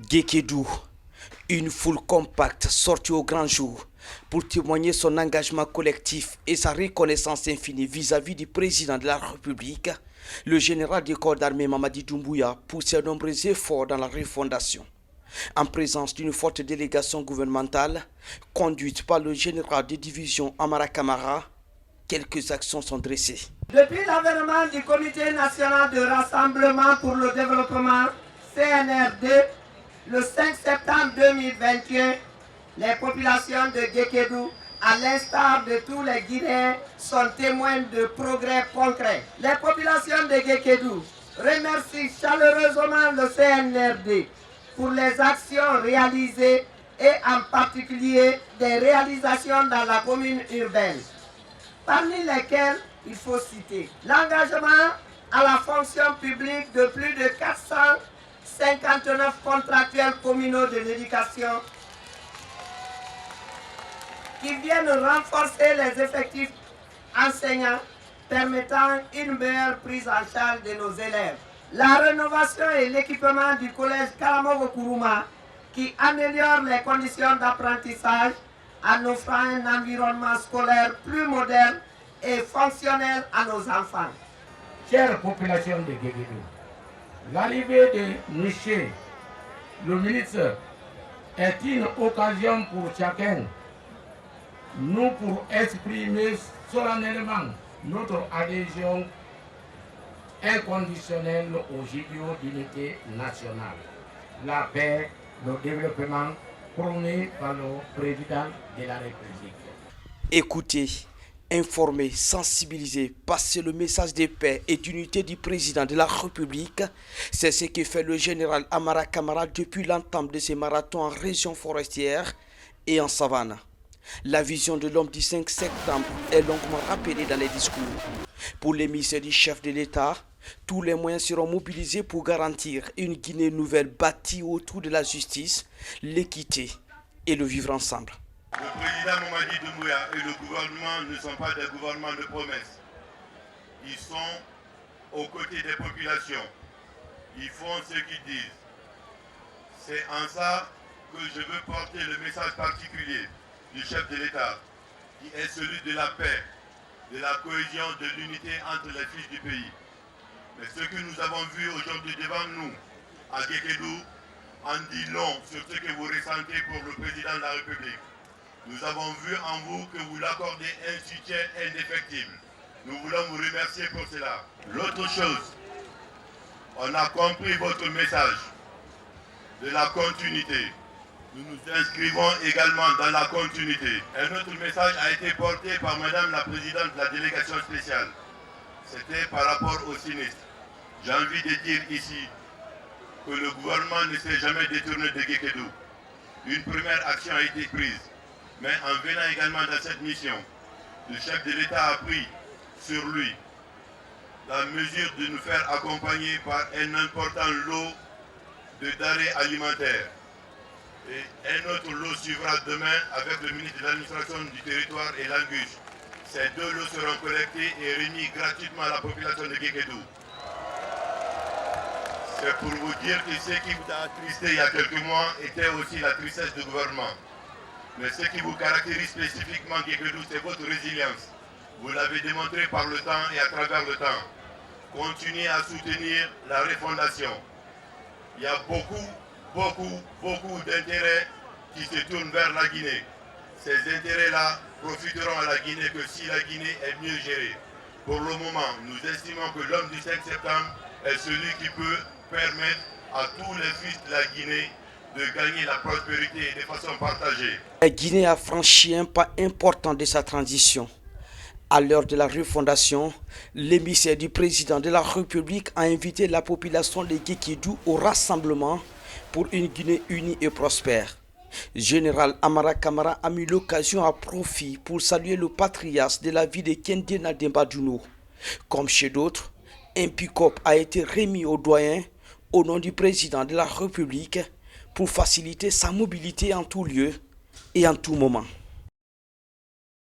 Gékédou, une foule compacte sortie au grand jour pour témoigner son engagement collectif et sa reconnaissance infinie vis-à-vis du président de la République, le général du corps d'armée Mamadi Doumbouya pousse ses nombreux efforts dans la refondation. En présence d'une forte délégation gouvernementale, conduite par le général de division Amara Kamara, quelques actions sont dressées. Depuis l'avènement du Comité national de rassemblement pour le développement, CNRD, le 5 septembre 2021, les populations de Gékédou, à l'instar de tous les Guinéens, sont témoins de progrès concrets. Les populations de Gékédou remercient chaleureusement le CNRD pour les actions réalisées et en particulier des réalisations dans la commune urbaine, parmi lesquelles il faut citer l'engagement à la fonction publique de plus de 459 contractuels communaux de l'éducation qui viennent renforcer les effectifs enseignants permettant une meilleure prise en charge de nos élèves. La rénovation et l'équipement du collège Karamogo Kourouma qui améliore les conditions d'apprentissage en offrant un environnement scolaire plus moderne et fonctionnel à nos enfants. Chère population de Gékédou, l'arrivée de monsieur le ministre est une occasion pour chacun, nous, pour exprimer solennellement notre adhésion inconditionnelle aux idéaux d'unité nationale, la paix, le développement prôné par le président de la République. Écoutez, informer, sensibiliser, passer le message de paix et d'unité du président de la République, c'est ce que fait le général Amara Kamara depuis l'entame de ses marathons en région forestière et en savane. La vision de l'homme du 5 septembre est longuement rappelée dans les discours. Pour l'émissaire du chef de l'État, tous les moyens seront mobilisés pour garantir une Guinée nouvelle bâtie autour de la justice, l'équité et le vivre ensemble. Le président Mamadi Doumbouya et le gouvernement ne sont pas des gouvernements de promesses. Ils sont aux côtés des populations. Ils font ce qu'ils disent. C'est en ça que je veux porter le message particulier du chef de l'État, qui est celui de la paix, de la cohésion, de l'unité entre les fils du pays. Mais ce que nous avons vu aujourd'hui devant nous, à Gékédou, en dit long sur ce que vous ressentez pour le président de la République. Nous avons vu en vous que vous l'accordez un soutien indéfectible. Nous voulons vous remercier pour cela. L'autre chose, on a compris votre message de la continuité. Nous nous inscrivons également dans la continuité. Un autre message a été porté par Madame la Présidente de la délégation spéciale. C'était par rapport au sinistre. J'ai envie de dire ici que le gouvernement ne s'est jamais détourné de Gékédou. Une première action a été prise. Mais en venant également dans cette mission, le chef de l'État a pris sur lui la mesure de nous faire accompagner par un important lot de denrées alimentaires. Et un autre lot suivra demain avec le ministre de l'administration du territoire et l'Angus. Ces deux lots seront collectés et remis gratuitement à la population de Gékédou. C'est pour vous dire que ce qui vous a attristé il y a quelques mois était aussi la tristesse du gouvernement. Mais ce qui vous caractérise spécifiquement Gékédou, c'est votre résilience. Vous l'avez démontré par le temps et à travers le temps. Continuez à soutenir la refondation. Il y a beaucoup d'intérêts qui se tournent vers la Guinée. Ces intérêts-là profiteront à la Guinée que si la Guinée est mieux gérée. Pour le moment, nous estimons que l'homme du 5 septembre est celui qui peut permettre à tous les fils de la Guinée de gagner la prospérité de façon partagée. La Guinée a franchi un pas important de sa transition. À l'heure de la refondation, l'émissaire du président de la République a invité la population de Gékédou au rassemblement pour une Guinée unie et prospère. Général Amara Kamara a mis l'occasion à profit pour saluer le patriarche de la vie de Kendena Demba Djouno. Comme chez d'autres, un pick-up a été remis au doyen au nom du président de la République pour faciliter sa mobilité en tout lieu et en tout moment.